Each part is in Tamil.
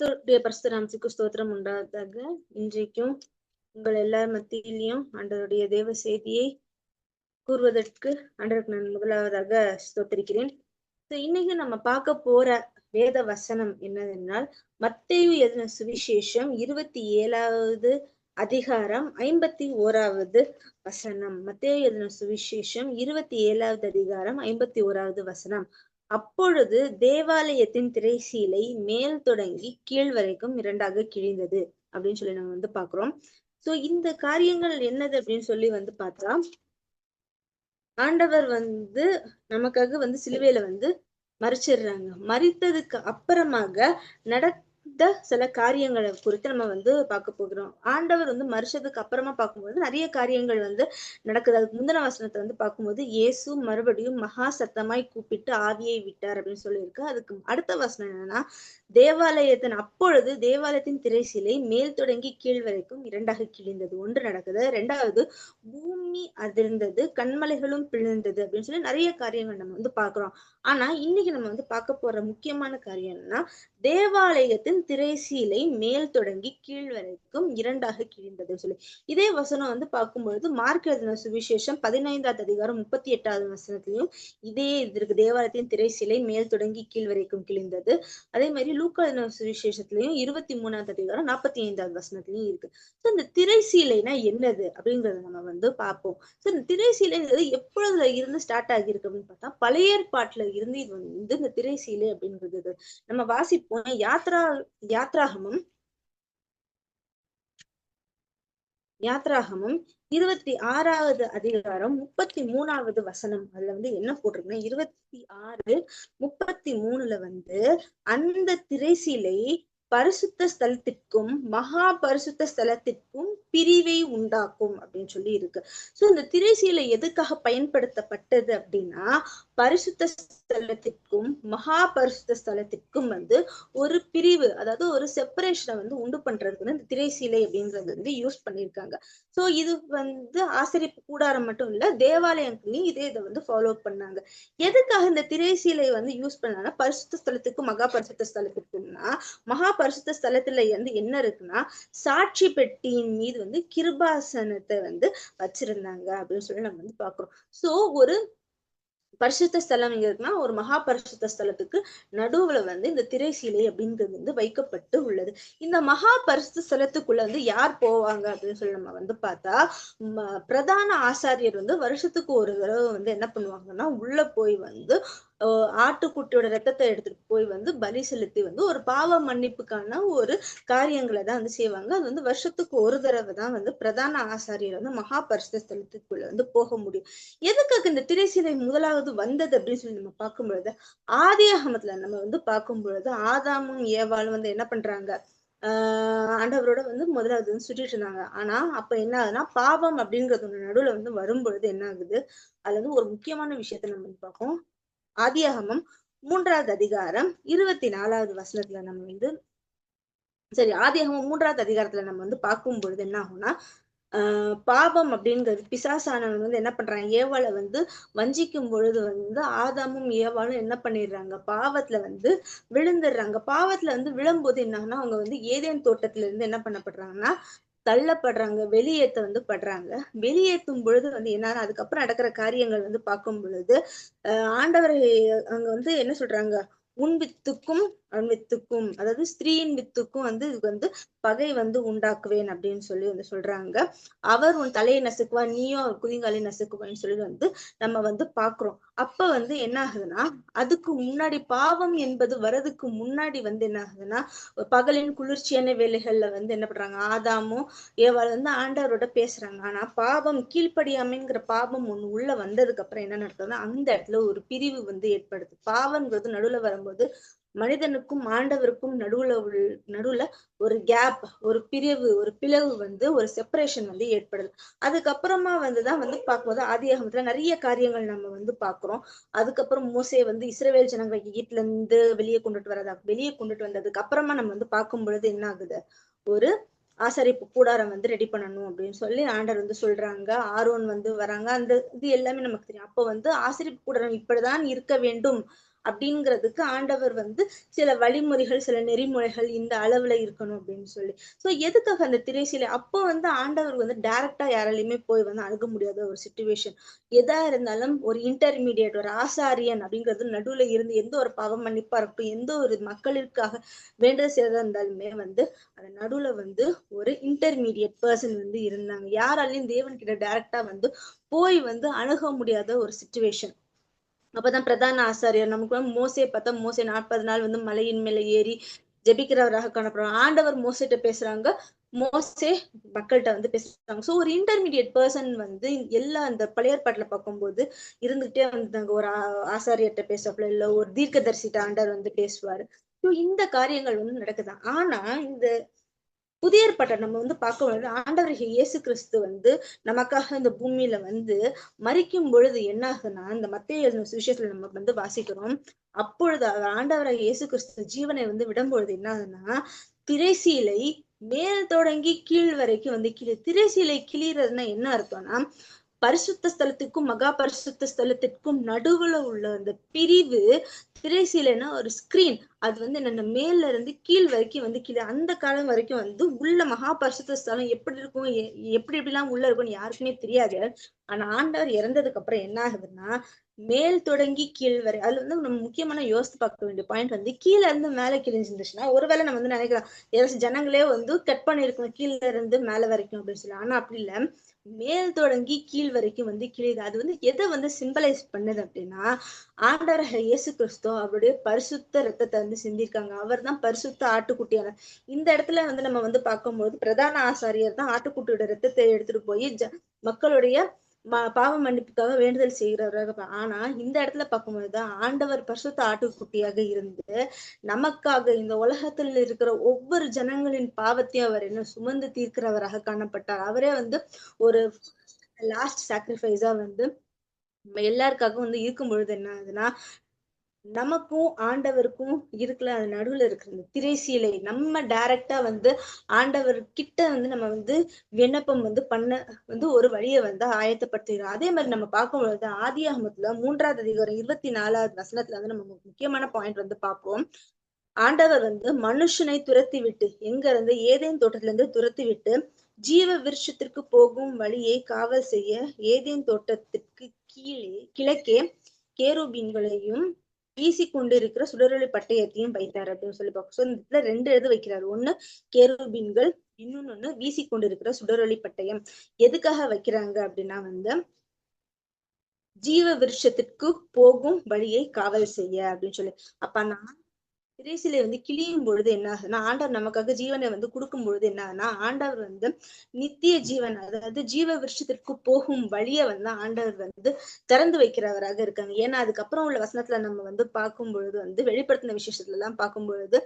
கர்த்தருடைய பரிசுத்த நாமத்துக்கு ஸ்தோத்திரம் உண்டாவதாக. இன்றைக்கும் உங்கள் எல்லார் மத்தியிலையும் ஆண்டவருடைய தேவ செய்தியை கூறுவதற்கு ஆண்டவருக்கு நான் முதலாவதாக ஸ்தோத்திரிக்கிறேன். இன்னைக்கு நம்ம பார்க்க போற வேத வசனம் என்னவென்றால், மத்தேயு எழுதின சுவிசேஷம் 27வது அதிகாரம் 51வது வசனம். மத்தேயு எழுதின சுவிசேஷம் 27வது அதிகாரம் 51வது வசனம். அப்பொழுது தேவாலயத்தின் திரைசீலை மேல் தொடங்கி கீழ் வரைக்கும் 2ஆக கிழிந்தது அப்படின்னு சொல்லி நம்ம பாக்குறோம். இந்த காரியங்கள் என்னது அப்படின்னு சொல்லி பார்த்தா, ஆண்டவர் நமக்காக சிலுவையில மறிச்சிடுறாங்க. மறித்ததுக்கு அப்புறமாக நடந்த சில காரியங்களை குறித்து நம்ம பார்க்க போகிறோம். ஆண்டவர் மறிச்சதுக்கு அப்புறமா பார்க்கும்போது நிறைய காரியங்கள் நடக்குது. அதுக்கு முந்தின வசனத்தை பார்க்கும்போது, இயேசு மறுபடியும் மகா சத்தமாய் கூப்பிட்டு ஆவியை விட்டார் அப்படின்னு சொல்லியிருக்கு. அதுக்கு அடுத்த வசனம் என்னன்னா, அப்பொழுது தேவாலயத்தின் திரைசீலை மேல் தொடங்கி கீழ் வரைக்கும் 2ஆக கிழிந்தது. ஒன்று நடக்குது. 2வது, பூமி அதிர்ந்தது, கண்மலைகளும் பிளந்தது அப்படின்னு சொல்லி நிறைய காரியங்கள் நம்ம பார்க்கிறோம். ஆனா இன்னைக்கு நம்ம பார்க்க போற முக்கியமான காரியம் என்னன்னா, தேவாலயத்தின் திரைசீலை மேல் தொடங்கி கீழ் வரைக்கும் 2ஆக கிழிந்தது சொல்லி. இதே வசனம் பார்க்கும்பொழுது மார்க் எழுதின சுவிசேஷம் 15வது அதிகாரம் 38வது வசனத்திலையும் இதே இது இருக்கு. தேவாலயத்தின் திரைசீலை மேல் தொடங்கி கீழ் வரைக்கும் கிழிந்தது. அதே மாதிரி லூக்கா எழுதின சுவிசேஷத்திலையும் 23வது அதிகாரம் 45வது வசனத்திலையும் இருக்கு. இந்த திரைசீலைனா என்னது அப்படிங்கறத நம்ம பார்ப்போம். இந்த திரைசீலைங்கிறது எப்பொழுதுல இருந்து ஸ்டார்ட் ஆகியிருக்கு அப்படின்னு பார்த்தா, பழைய ஏற்பாட்டுல இருந்து இது இந்த திரைசீலை அப்படிங்கிறது நம்ம வாசிப்போம். யாத்ராகமம் 26வது அதிகாரம் 33வது வசனம். அதுல என்ன போட்டிருக்குன்னா, 26:33 அந்த திரைசீலை பரிசுத்த ஸ்தலத்திற்கும் மகா பரிசுத்த ஸ்தலத்திற்கும் பிரிவை உண்டாக்கும் அப்படின்னு சொல்லி இருக்கு. இந்த திரைசீலை எதுக்காக பயன்படுத்தப்பட்டது அப்படின்னா, பரிசுத்த ஸ்தலத்திற்கும் மகா பரிசுத்த ஸ்தலத்திற்கும் ஒரு பிரிவு, அதாவது ஒரு செப்பரேஷனை உண்டு பண்றதுக்கு இந்த திரைசீலை அப்படின்றது யூஸ் பண்ணிருக்காங்க. இது ஆசரிப்பு கூடாரம் மட்டும் இல்ல, தேவாலயங்களையும் இதை ஃபாலோ பண்ணாங்க. எதுக்காக இந்த திரைசீலை யூஸ் பண்ணாங்கன்னா, பரிசுத்த ஸ்தலத்துக்கும் மகா பரிசுத்த ஸ்தலத்துக்கும்னா, மகா பரிசுத்த ஸ்தலத்துல என்ன இருக்குன்னா, சாட்சி பெட்டியின் மீது கிருபாசனத்தை வச்சிருந்தாங்க அப்படின்னு சொல்லி நம்ம பாக்குறோம். ஒரு பரிசுத்த ஸ்தலம் எங்க இருக்குன்னா, ஒரு மகா பரிசுத்த ஸ்தலத்துக்கு நடுவுல இந்த திரைசீலை அப்படிங்கிறது வைக்கப்பட்டு உள்ளது. இந்த மகா பரிசுத்த ஸ்தலத்துக்குள்ள யார் போவாங்க அப்படின்னு சொல்லி நம்ம பார்த்தா, பிரதான ஆசாரியர் வருஷத்துக்கு ஒரு தடவை என்ன பண்ணுவாங்கன்னா, உள்ள போய் ஆட்டுக்குட்டியோட ரத்தத்தை எடுத்துட்டு போய் பலி செலுத்தி ஒரு பாவ மன்னிப்புக்கான ஒரு காரியங்களை தான் செய்வாங்க. அது வருஷத்துக்கு ஒரு தடவை தான் பிரதான ஆசாரியர் மகா பரிசுத்த ஸ்தலத்துக்குள்ள போக முடியும். எதுக்காக இந்த திரைசீலை முதலாவது வந்தது அப்படின்னு சொல்லி நம்ம பார்க்கும் பொழுது, ஆதியாகமத்துல நம்ம பார்க்கும் பொழுது ஆதாமும் ஏவாளும் என்ன பண்றாங்க, ஆண்டவரோட முதலாவது சுற்றிட்டு இருந்தாங்க. ஆனா அப்ப என்ன ஆகுதுன்னா, பாவம் அப்படிங்கிறது நடுவுல வரும் பொழுது என்ன ஆகுது, அதுல ஒரு முக்கியமான விஷயத்த நம்ம பார்ப்போம். ஆதியாகமம் 3வது அதிகாரம் 24வது வசனத்துல நம்ம ஆதியாகமம் 3வது அதிகாரத்துல நம்ம பார்க்கும் பொழுது என்ன ஆகும்னா, பாவம் அப்படிங்கிறது, பிசாசானவன் என்ன பண்றாங்க, ஏவாளை வஞ்சிக்கும் பொழுது ஆதாமும் ஏவாளும் என்ன பண்ணிடுறாங்க, பாவத்துல விழுந்துடுறாங்க. பாவத்துல விழும்போது என்னாங்கன்னா, அவங்க ஏதேன் தோட்டத்துல இருந்து என்ன பண்ணப்படுறாங்கன்னா, தள்ளப்படுறாங்க, வெளியேற்ற வெளியேற்றும் பொழுது என்ன, அதுக்கப்புறம் நடக்கிற காரியங்கள் பார்க்கும் பொழுது, ஆண்டவர் அங்க என்ன சொல்றாங்க, உன் வித்துக்கும் அவன் வித்துக்கும், அதாவது ஸ்திரீயின் வித்துக்கும் இது பகை உண்டாக்குவேன் அப்படின்னு சொல்லி சொல்றாங்க. அவர் உன் தலையை நசுக்குவா, நீயும் அவர் குதிங்காலை நசுக்குவான்னு சொல்லி நம்ம பாக்குறோம். அப்ப என்ன ஆகுதுன்னா, அதுக்கு முன்னாடி பாவம் என்பது வரதுக்கு முன்னாடி என்ன ஆகுதுன்னா, பகலின் குளிர்ச்சியான வேலைகள்ல என்ன பண்றாங்க, ஆதாமும் ஏவாள் ஆண்டவரோட பேசுறாங்க. ஆனா பாவம், கீழ்ப்படியாமைங்கிற பாவம் ஒண்ணு உள்ள வந்ததுக்கு அப்புறம் என்ன நடக்குதுன்னா, அந்த இடத்துல ஒரு பிரிவு ஏற்படுது. பாவம்ங்கிறது நடுவுல வரும்போது மனிதனுக்கும் ஆண்டவருக்கும் நடுவுல ஒரு கேப், ஒரு பிரிவு, ஒரு பிளவு ஒரு செப்பரேஷன் ஏற்படுது. அதுக்கப்புறமா தான் பார்க்கும்போது ஆதியாகமத்துல நிறைய காரியங்கள் நம்ம பாக்குறோம். அதுக்கப்புறம் மோசே இஸ்ரவேல் ஜனங்களை எகிப்துல இருந்து வெளியே கொண்டுட்டு வந்ததுக்கு அப்புறமா நம்ம பார்க்கும் பொழுது என்ன ஆகுது, ஒரு ஆசரிப்பு கூடாரம் ரெடி பண்ணணும் அப்படின்னு சொல்லி ஆண்டவர் சொல்றாங்க. ஆரோன் வராங்க. அந்த இது எல்லாமே நமக்கு தெரியும். அப்போ ஆசரிப்பு கூடாரம் இப்படிதான் இருக்க வேண்டும் அப்படிங்கிறதுக்கு ஆண்டவர் வந்து சில வழிமுறைகள், சில நெறிமுறைகள் இந்த அளவுல இருக்கணும் அப்படின்னு சொல்லி. சோ எதுக்காக அந்த திரைசீலை அப்போ வந்து ஆண்டவர் வந்து டைரக்டா யாராலையுமே போய் வந்து அணுக முடியாத ஒரு சுச்சுவேஷன். எதா இருந்தாலும் ஒரு இன்டர்மீடியேட், ஒரு ஆசாரியன் அப்படிங்கிறது நடுவுல இருந்து எந்த ஒரு பாவ மன்னிப்பா இருக்கட்டும், எந்த ஒரு மக்களுக்காக வேண்டுதல் செய்யறதா இருந்தாலுமே வந்து அந்த நடுவுல வந்து ஒரு இன்டர்மீடியேட் பர்சன் வந்து இருந்தாங்க. யாராலையும் தேவன் கிட்ட டைரக்டா வந்து போய் வந்து அணுக முடியாத ஒரு சுச்சுவேஷன். அப்பதான் பிரதான ஆசாரியர் நமக்கு வந்து மோசே பார்த்தா மோசே 40 நாள் வந்து மலையின் மேல ஏறி ஜெபிக்கிறவராக காணப்படுறாங்க. ஆண்டவர் மோசேட்ட பேசுறாங்க, மோசே மக்கள்கிட்ட வந்து பேசுறாங்க. சோ ஒரு இன்டர்மீடியேட் பர்சன் வந்து எல்லா அந்த பழைய ஏற்பாட்டுல பார்க்கும்போது இருந்துகிட்டே வந்தாங்க. ஒரு ஆசாரியர்கிட்ட பேசப்பல இல்ல ஒரு தீர்க்கதரிசிட்ட ஆண்டவர் வந்து பேசுவாரு. சோ இந்த காரியங்கள் வந்து நடக்குது. ஆனா இந்த புதிய ஏற்பாட்டை நம்ம வந்து பார்க்கும்பொழுது ஆண்டவர் இயேசு கிறிஸ்து வந்து நமக்காக இந்த பூமியில வந்து மரிக்கும் பொழுது என்ன ஆகுதுன்னா, இந்த மத்தேயு எழுதின சுவிசேஷத்துல நம்ம வந்து வாசிக்கிறோம். அப்பொழுது ஆண்டவராகிய இயேசு கிறிஸ்து ஜீவனை வந்து விடும்பொழுது என்ன ஆகுதுன்னா, திரைசீலை மேல் தொடங்கி கீழ் வரைக்கும் வந்து திரைசீலை கிழிறதுன்னா என்ன அர்த்தம்னா, பரிசுத்த ஸ்தலத்துக்கும் மகா பரிசுத்த ஸ்தலத்திற்கும் நடுவுல உள்ள அந்த பிரிவு திரைசீலைன்னா ஒரு ஸ்கிரீன். அது வந்து என்னென்ன மேல இருந்து கீழ் வரைக்கும் வந்து கீழே அந்த காலம் வரைக்கும் வந்து உள்ள மகா பரிசுத்த ஸ்தலம் எப்படி இருக்கும், எப்படி எப்படிலாம் உள்ள இருக்கும்னு யாருக்குமே தெரியாது. ஆனா ஆண்டவர் இறந்ததுக்கு அப்புறம் என்ன ஆகுதுன்னா, மேல் தொடங்கி கீழ் வரை அதுல வந்து நம்ம முக்கியமான யோசித்து பார்க்க வேண்டிய பாயிண்ட் வந்து கீழே இருந்து மேல கிழிஞ்சிருந்துச்சுன்னா ஒருவேளை நம்ம வந்து நினைக்கலாம் ஏதாச்சும் ஜனங்களே வந்து கட் பண்ணிருக்கணும் கீழே இருந்து மேல வரைக்கும் அப்படின்னு சொல்லி. ஆனா அப்படி இல்ல, மேல் தொடங்கி கீழ் வரைக்கும் வந்து கிழியுது. அது வந்து எதை வந்து சிம்பலைஸ் பண்ணுது அப்படின்னா, ஆண்டவர் இயேசு கிறிஸ்து அவருடைய பரிசுத்த ரத்தத்தை வந்து சிந்திருக்காங்க. அவர் தான் பரிசுத்த ஆட்டுக்குட்டியான. இந்த இடத்துல வந்து நம்ம வந்து பார்க்கும்போது பிரதான ஆசாரியர் தான் ஆட்டுக்குட்டியோட ரத்தத்தை எடுத்துட்டு போய் மக்களுடைய பாவ மன்னிப்புக்காக வேண்டுதல் செய்கிறவராக. ஆனா இந்த இடத்துல பார்க்கும்போதுதான் ஆண்டவர் பரிசுத்த ஆட்டுக்குட்டியாக இருந்து நமக்காக இந்த உலகத்தில் இருக்கிற ஒவ்வொரு ஜனங்களின் பாவத்தையும் அவர் என்ன சுமந்து தீர்க்கிறவராக காணப்பட்டார். அவரே வந்து ஒரு லாஸ்ட் சாக்ரிஃபைஸா வந்து நம்ம எல்லாருக்காகவும் வந்து இருக்கும் பொழுது என்ன ஆகுதுன்னா, நமக்கும் ஆண்டவருக்கும் இருக்குல்ல அது நடுவுல இருக்கிற இந்த திரைசீலை நம்ம டைரக்டா வந்து ஆண்டவர் கிட்ட வந்து நம்ம வந்து விண்ணப்பம் வந்து பண்ண வந்து ஒரு வழியை வந்து ஆயத்தப்படுத்துகிறோம். அதே மாதிரி நம்ம பார்க்கும்பொழுது ஆதியாகமத்துல 3வது அதிகாரம் 24வது வசனத்துல வந்து நம்ம முக்கியமான பாயிண்ட் வந்து பார்ப்போம். ஆண்டவர் வந்து மனுஷனை துரத்தி விட்டு எங்க இருந்து ஏதேன் தோட்டத்துல இருந்து துரத்தி விட்டு ஜீவ விருட்சத்திற்கு போகும் வழியை காவல் செய்ய ஏதேன் தோட்டத்திற்கு கிழக்கே கேருபீன்களையும் வீசி கொண்டிருக்கிற சுடரொளி பட்டயத்தையும் வைத்தார் அப்படின்னு சொல்லி பார்ப்போம். சோ இந்த இடத்துல 2 எழுது வைக்கிறாரு. ஒண்ணு கேருபீன்கள், இன்னொன்னு வீசி கொண்டிருக்கிற சுடரொளி பட்டயம். எதுக்காக வைக்கிறாங்க அப்படின்னா வந்து ஜீவ விருட்சத்திற்கு போகும் வழியை காவல் செய்ய அப்படின்னு சொல்லி. அப்ப நான் திரைசிலை வந்து கிழியும் பொழுது என்ன ஆகுதுன்னா, ஆண்டவர் நமக்காக ஜீவனை வந்து கொடுக்கும் பொழுது என்ன ஆகுதுன்னா, ஆண்டவர் வந்து நித்திய ஜீவன் அதாவது ஜீவ விருட்சத்திற்கு போகும் வழியை வந்து ஆண்டவர் வந்து திறந்து வைக்கிறவராக இருக்காங்க. ஏன்னா அதுக்கப்புறம் உள்ள வசனத்துல நம்ம வந்து பார்க்கும் பொழுது வந்து வெளிப்படுத்தின விசேஷத்துல எல்லாம் பார்க்கும் பொழுது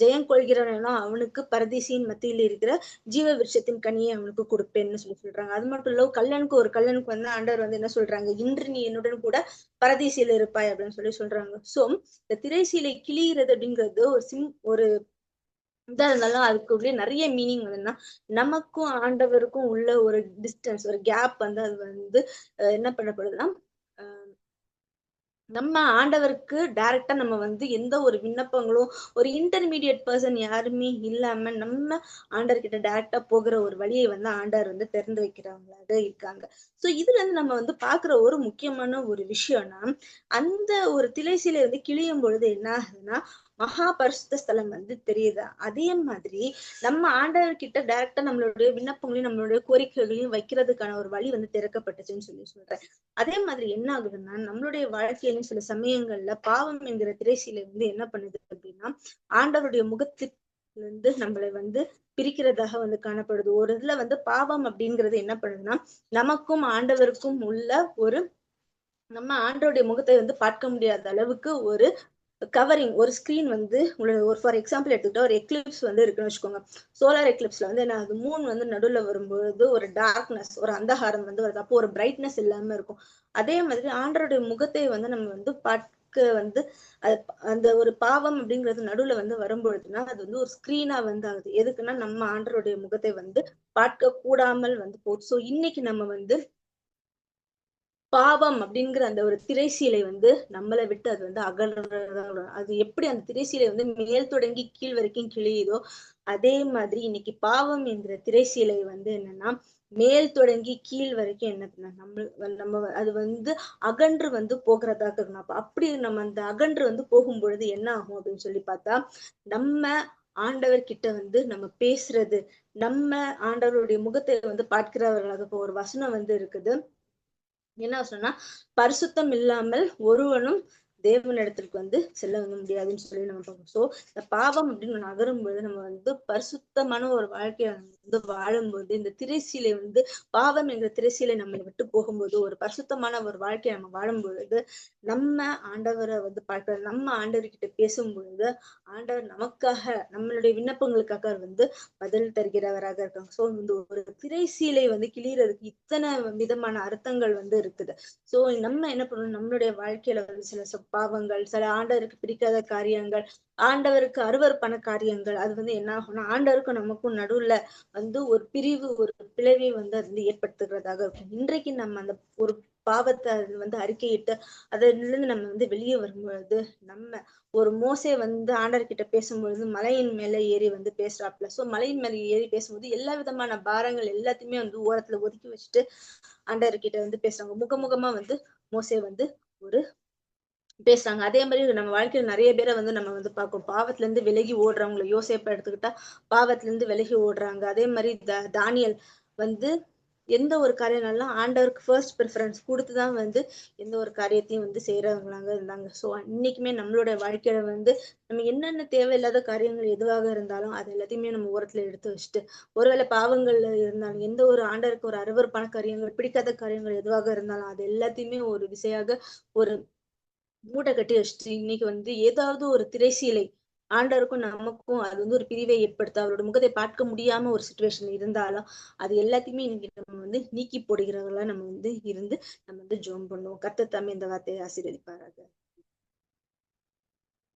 ஜெயம் கொள்கிறவனோ அவனுக்கு பரதீசின் மத்தியில் இருக்கிற ஜீவ விருட்சத்தின் கனியை அவனுக்கு கொடுப்பேன்னு சொல்லி சொல்றாங்க. அது மட்டும் இல்ல கல்லனுக்கு ஒரு கல்லனுக்கு வந்து ஆண்டவர் வந்து என்ன சொல்றாங்க, இன்று நீ என்னுடன் கூட பரதீசியில இருப்பாய் அப்படின்னு சொல்லி சொல்றாங்க. சோ இந்த திரைசீலை கிழிகிறது அப்படிங்கிறது ஒரு இதா இருந்தாலும் அதுக்குள்ளே நிறைய மீனிங் வருதுன்னா நமக்கும் ஆண்டவருக்கும் உள்ள ஒரு டிஸ்டன்ஸ் ஒரு கேப் வந்து அது வந்து என்ன பண்ணப்படுதுன்னா நம்ம ஆண்டவருக்கு டைரக்டா நம்ம வந்து எந்த ஒரு விண்ணப்பங்களும் ஒரு இன்டர்மீடியட் பர்சன் யாருமே இல்லாம நம்ம ஆண்டவர் கிட்ட டைரக்டா போகிற ஒரு வழியை வந்து ஆண்டவர் வந்து திறந்து வைக்கிறவங்களாக இருக்காங்க. சோ இதுல இருந்து நம்ம வந்து பாக்குற ஒரு முக்கியமான ஒரு விஷயம்னா, அந்த ஒரு திரைசீலை வந்து கிழியும் பொழுது என்ன ஆகுதுன்னா மகா பரிசுத்த ஸ்தலம் வந்து தெரியுது. அதே மாதிரி நம்ம ஆண்டவர் கிட்ட டைரக்டா நம்மளுடைய விண்ணப்பங்களையும் நம்மளுடைய கோரிக்கைகளையும் வைக்கிறதுக்கான ஒரு வழி வந்து திறக்கப்பட்டுச்சுன்னு சொல்லி சொல்றேன். அதே மாதிரி என்ன ஆகுதுன்னா நம்மளுடைய வாழ்க்கையிலும் சில சமயங்கள்ல பாவம் என்கிற திரைசீலை வந்து என்ன பண்ணுது அப்படின்னா ஆண்டவருடைய முகத்திலிருந்து நம்மளை வந்து பிரிக்கிறதாக வந்து காணப்படுது. ஒரு இதுல வந்து பாவம் அப்படிங்கிறது என்ன பண்ணுதுன்னா நமக்கும் ஆண்டவருக்கும் உள்ள ஒரு நம்ம ஆண்டவருடைய முகத்தை வந்து பார்க்க முடியாத அளவுக்கு ஒரு கவரிங் ஒரு ஸ்கிரீன் வந்து ஒரு ஃபார் எக்ஸாம்பிள் எடுத்துக்கிட்டா ஒரு எக்லிப்ஸ் வந்து இருக்குன்னு வச்சுக்கோங்க. சோலார் எக்லிப்ஸ்ல வந்து என்ன ஆகுது, மூன் வந்து நடுவுல வரும்பொழுது ஒரு டார்க்னஸ் ஒரு அந்தகாரம் வந்து வருது. அப்போ ஒரு பிரைட்னஸ் இல்லாம இருக்கும். அதே மாதிரி ஆண்டவருடைய முகத்தை வந்து நம்ம வந்து பார்க்க வந்து அந்த ஒரு பாவம் அப்படிங்கிறது நடுவுல வந்து வரும்பொழுதுன்னா அது வந்து ஒரு ஸ்கிரீனா வந்து ஆகுது. எதுக்குன்னா நம்ம ஆண்டவருடைய முகத்தை வந்து பார்க்க கூடாமல் வந்து போகுது. சோ இன்னைக்கு நம்ம வந்து பாவம் அப்படிங்கிற அந்த ஒரு திரைசீலை வந்து நம்மளை விட்டு அது வந்து அகல்றதா. அது எப்படி அந்த திரைசீலை வந்து மேல் தொடங்கி கீழ் வரைக்கும் கிழியுதோ அதே மாதிரி இன்னைக்கு பாவம் என்கிற திரைசீலை வந்து என்னன்னா மேல் தொடங்கி கீழ் வரைக்கும் என்ன நம்ம அது வந்து அகன்று வந்து போகிறதாக இருக்கணும். அப்ப அப்படி நம்ம அந்த அகன்று வந்து போகும் பொழுது என்ன ஆகும் அப்படின்னு சொல்லி பார்த்தா, நம்ம ஆண்டவர் கிட்ட வந்து நம்ம பேசுறது, நம்ம ஆண்டவருடைய முகத்தை வந்து பார்க்கிறவர்களாக. இப்போ ஒரு வசனம் வந்து இருக்குது, என்ன சொன்னா, பரிசுத்தம் இல்லாமல் ஒருவனும் தேவனிடத்திற்கு வந்து செல்ல வந்து முடியாதுன்னு சொல்லி நம்ம பார்க்கணும். சோ இந்த பாவம் அப்படின்னு நகரும்போது நம்ம வந்து பரிசுத்தமான ஒரு வாழ்க்கையை வந்து வாழும்போது, இந்த திரைசீலை வந்து பாவம் என்கிற திரைசீலை நம்மளை விட்டு போகும்போது, ஒரு பரிசுத்தமான ஒரு வாழ்க்கையை நம்ம வாழும்பொழுது, நம்ம ஆண்டவரை வந்து பார்க்கிற, நம்ம ஆண்டவர்கிட்ட பேசும்பொழுது ஆண்டவர் நமக்காக, நம்மளுடைய விண்ணப்பங்களுக்காக வந்து பதில் தருகிறவராக இருக்காங்க. சோ இந்த ஒரு திரைசீலை வந்து கிழியறதுக்கு இத்தனை விதமான அர்த்தங்கள் வந்து இருக்குது. சோ நம்ம என்ன பண்ணணும், நம்மளுடைய வாழ்க்கையில வந்து சில பாவங்கள், சில ஆண்டவருக்கு பிடிக்காத காரியங்கள், ஆண்டவருக்கு அருவருப்பான காரியங்கள், அது வந்து என்ன ஆகும்னா ஆண்டவருக்கும் நமக்கும் நடுவுல வந்து ஒரு பிரிவு, ஒரு பிளவை வந்து அது வந்து ஏற்படுத்துகிறதாக இருக்கும். இன்றைக்கு நம்ம அந்த ஒரு பாவத்தை அது வந்து அறிக்கையிட்டு அதுல இருந்து நம்ம வந்து வெளியே வரும்பொழுது, நம்ம ஒரு மோசே வந்து ஆண்டவர்கிட்ட பேசும்பொழுது மலையின் மேல ஏறி வந்து பேசுறாப்புல. சோ மலையின் மேல ஏறி பேசும்போது எல்லா விதமான பாரங்கள் எல்லாத்தையுமே வந்து ஓரத்துல ஒதுக்கி வச்சுட்டு ஆண்டவர்கிட்ட வந்து பேசுறாங்க. முகமுகமா வந்து மோசே வந்து ஒரு பேசுறாங்க. அதே மாதிரி நம்ம வாழ்க்கையில நிறைய பேரை வந்து நம்ம வந்து பார்ப்போம். பாவத்துல இருந்து விலகி ஓடுறவங்களை, யோசேப்பை எடுத்துக்கிட்டா பாவத்துல இருந்து விலகி ஓடுறாங்க. அதே மாதிரி தானியேல் வந்து எந்த ஒரு காரியம்னாலும் ஆண்டவருக்கு ஃபர்ஸ்ட் ப்ரிஃபரன்ஸ் கொடுத்துதான் வந்து எந்த ஒரு காரியத்தையும் வந்து செய்யறவங்களாங்க இருந்தாங்க. சோ இன்னைக்குமே நம்மளோட வாழ்க்கையில வந்து நம்ம என்னென்ன தேவையில்லாத காரியங்கள் எதுவாக இருந்தாலும் அது எல்லாத்தையுமே நம்ம ஓரத்துல எடுத்து வச்சுட்டு, ஒருவேளை பாவங்கள்ல இருந்தாலும், எந்த ஒரு ஆண்டவருக்கு ஒரு அருவருப்பான காரியங்கள், பிடிக்காத காரியங்கள் எதுவாக இருந்தாலும் அது எல்லாத்தையுமே ஒரு விசையாக ஒரு மூட்டை கட்டி வச்சுட்டு, இன்னைக்கு வந்து ஏதாவது ஒரு திரைசீலை ஆண்டவருக்கும் நமக்கும் அது வந்து ஒரு பிரிவை ஏற்படுத்த, அவரோட முகத்தை பார்க்க முடியாம ஒரு சுச்சுவேஷன் இருந்தாலும் அது எல்லாத்தையுமே இன்னைக்கு நம்ம வந்து நீக்கி போடுகிறவர்களா நம்ம வந்து இருந்து நம்ம வந்து ஜெபம் பண்ணுவோம். கர்த்தர் தாமே இந்த வார்த்தையை ஆசீர்வதிப்பாராக.